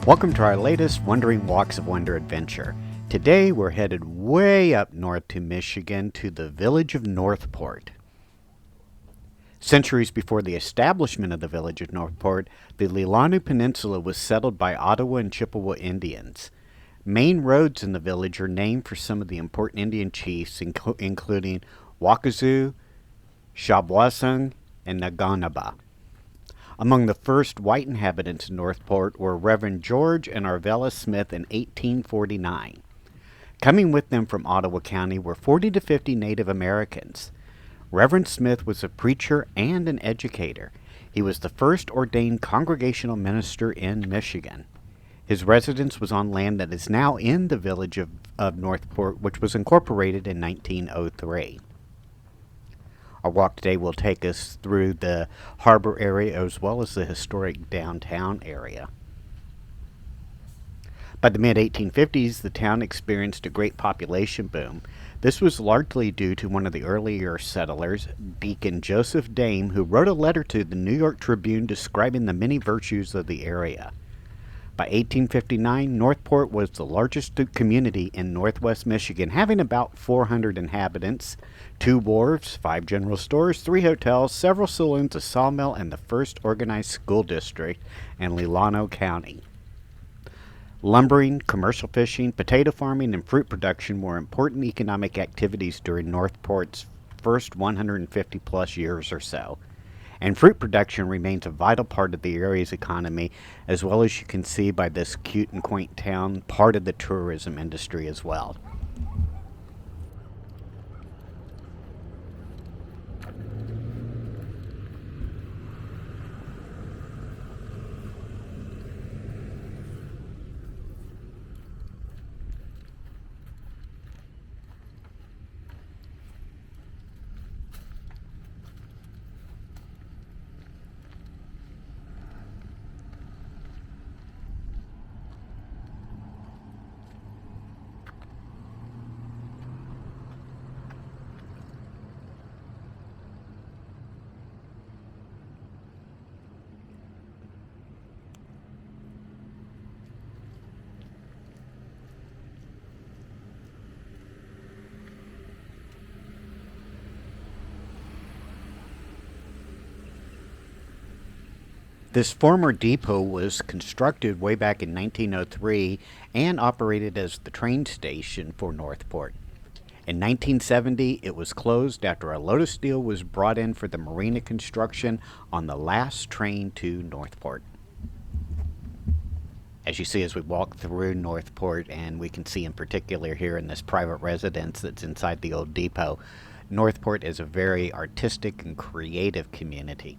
Welcome to our latest Wandering Walks of Wonder adventure. Today we're headed way up north to Michigan to the village of Northport. Centuries before the establishment of the village of Northport, the Leelanau Peninsula was settled by Ottawa and Chippewa Indians. Main roads in the village are named for some of the important Indian chiefs, including Wakazoo, Shabwasung, and Naganaba. Among the first white inhabitants in Northport were Reverend George and Arvella Smith in 1849. Coming with them from Ottawa County were 40 to 50 Native Americans. Reverend Smith was a preacher and an educator. He was the first ordained congregational minister in Michigan. His residence was on land that is now in the village of Northport, which was incorporated in 1903. Our walk today will take us through the harbor area as well as the historic downtown area. By the mid-1850s, the town experienced a great population boom. This was largely due to one of the earlier settlers, Deacon Joseph Dame, who wrote a letter to the New York Tribune describing the many virtues of the area. By 1859, Northport was the largest community in northwest Michigan, having about 400 inhabitants, 2 wharves, 5 general stores, 3 hotels, several saloons, a sawmill, and the first organized school district in Leelanau County. Lumbering, commercial fishing, potato farming, and fruit production were important economic activities during Northport's first 150-plus years or so. And fruit production remains a vital part of the area's economy, as well as you can see by this cute and quaint town, part of the tourism industry as well. This former depot was constructed way back in 1903 and operated as the train station for Northport. In 1970, it was closed after a load of steel was brought in for the marina construction on the last train to Northport. As you see as we walk through Northport, and we can see in particular here in this private residence that's inside the old depot, Northport is a very artistic and creative community.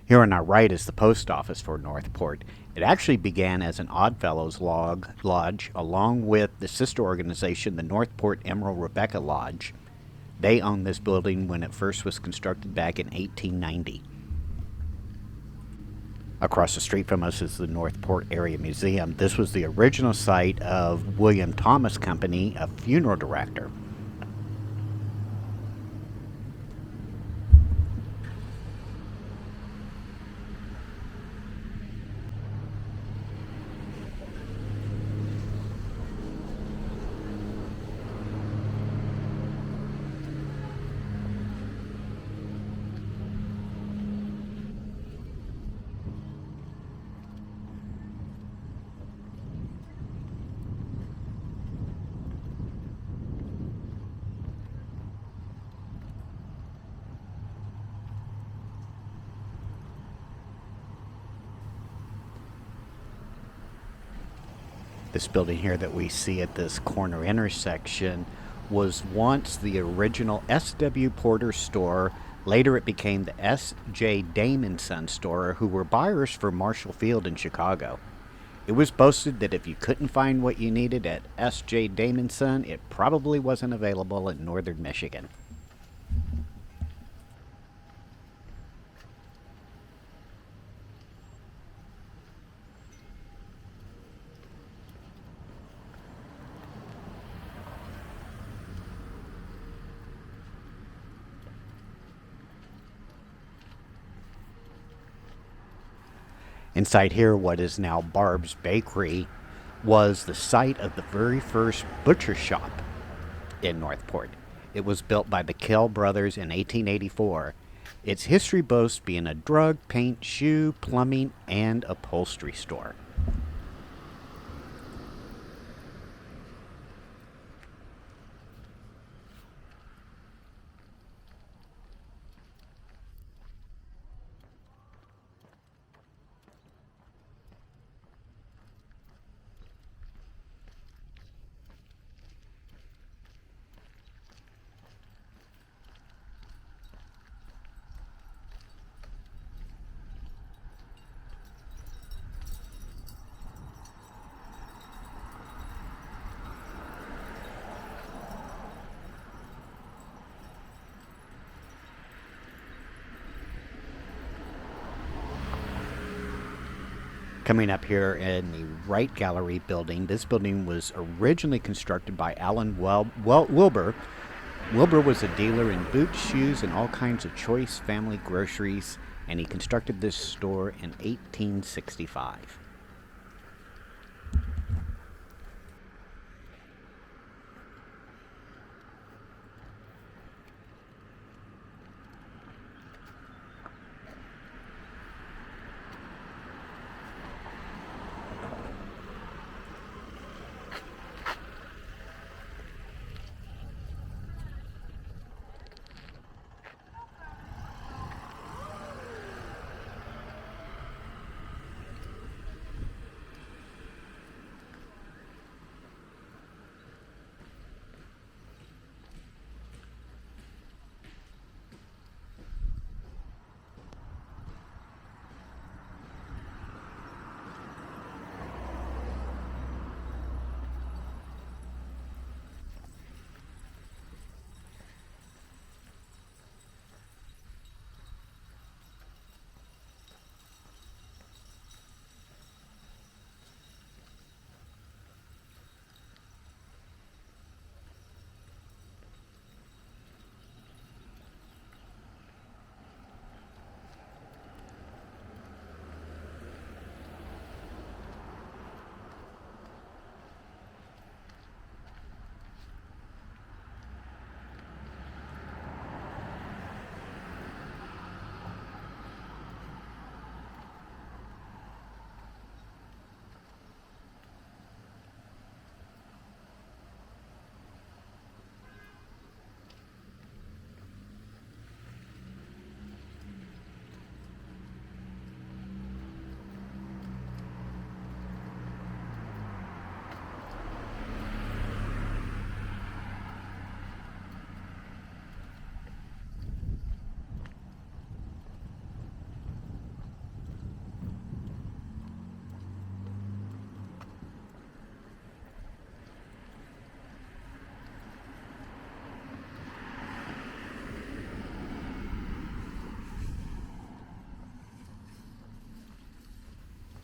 Here on our right is the post office for Northport. It actually began as an Oddfellows Lodge along with the sister organization, the Northport Emerald Rebecca Lodge. They owned this building when it first was constructed back in 1890. Across the street from us is the Northport Area Museum. This was the original site of William Thomas Company, a funeral director. This building here that we see at this corner intersection was once the original S.W. Porter store. Later it became the S.J. Damon Son store, who were buyers for Marshall Field in Chicago. It was boasted that if you couldn't find what you needed at S.J. Damon Son, it probably wasn't available in northern Michigan. Inside here, what is now Barb's Bakery was the site of the very first butcher shop in Northport. It was built by the Kell brothers in 1884. Its history boasts being a drug, paint, shoe, plumbing, and upholstery store. Coming up here in the Wright Gallery building, this building was originally constructed by Alan Wilbur. Wilbur was a dealer in boots, shoes, and all kinds of choice family groceries, and he constructed this store in 1865.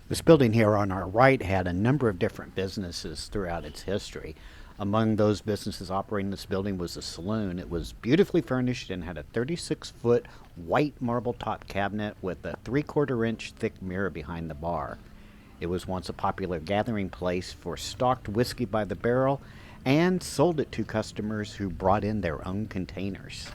This building here on our right had a number of different businesses throughout its history. Among those businesses operating this building was a saloon. It was beautifully furnished and had a 36-foot white marble top cabinet with a 3/4 inch thick mirror behind the bar. It was once a popular gathering place for stocked whiskey by the barrel and sold it to customers who brought in their own containers.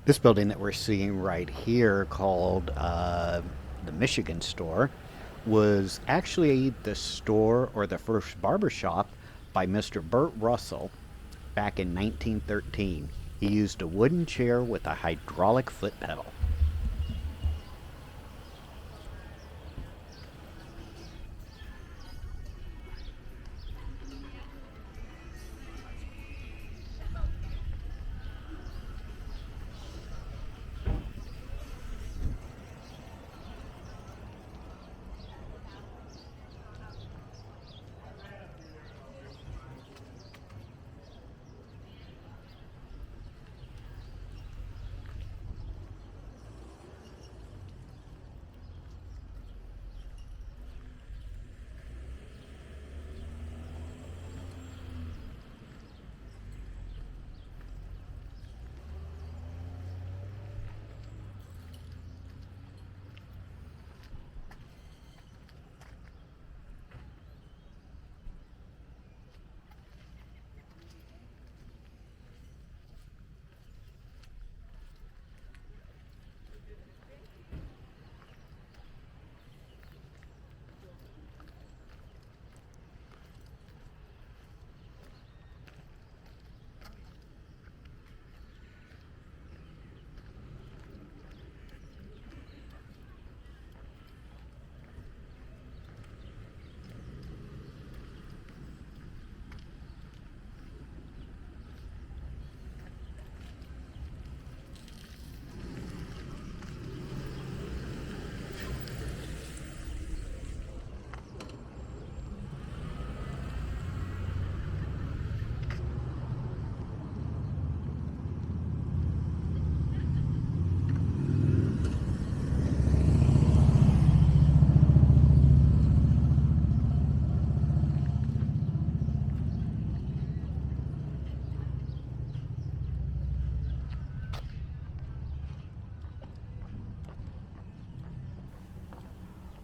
This building that we're seeing right here, called the Michigan Store, was actually the store or the first barber shop by Mr. Burt Russell back in 1913. He used a wooden chair with a hydraulic foot pedal.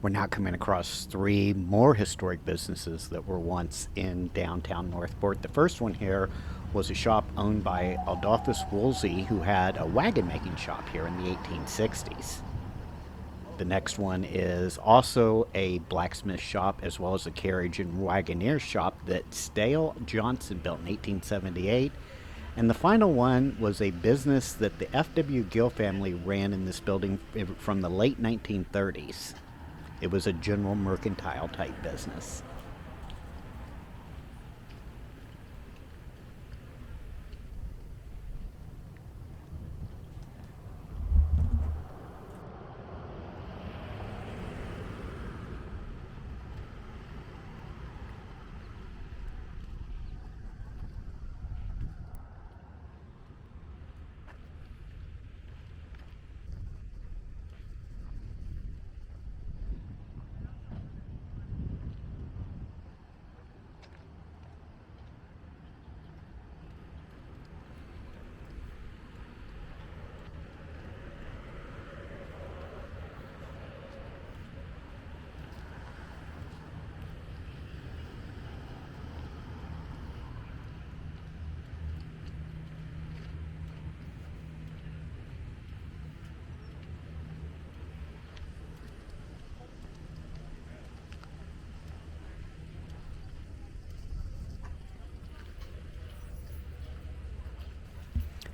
We're now coming across three more historic businesses that were once in downtown Northport. The first one here was a shop owned by Adolphus Woolsey, who had a wagon making shop here in the 1860s. The next one is also a blacksmith shop as well as a carriage and wagoneer shop that Stale Johnson built in 1878. And the final one was a business that the F.W. Gill family ran in this building from the late 1930s. It was a general mercantile type business.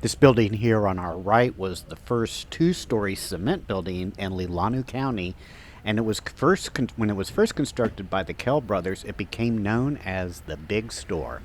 This building here on our right was the first two-story cement building in Leelanau County, and when it was first constructed by the Kell brothers, it became known as the Big Store.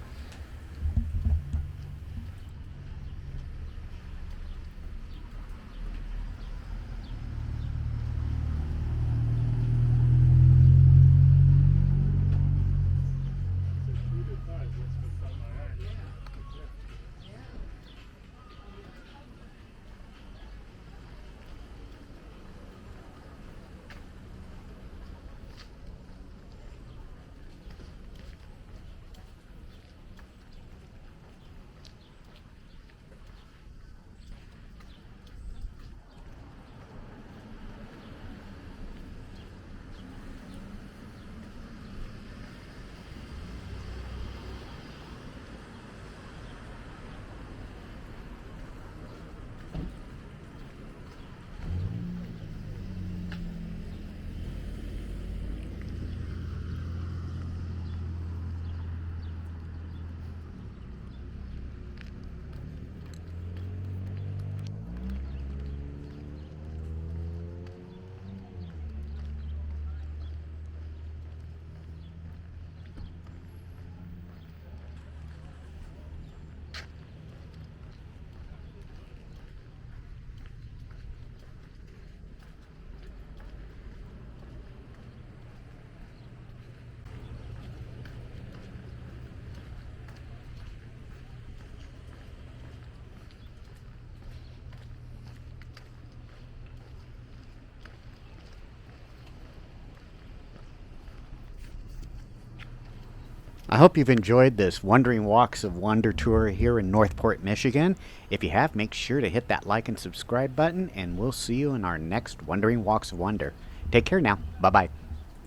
I hope you've enjoyed this Wandering Walks of Wonder tour here in Northport, Michigan. If you have, make sure to hit that like and subscribe button, and we'll see you in our next Wandering Walks of Wonder. Take care now. Bye bye.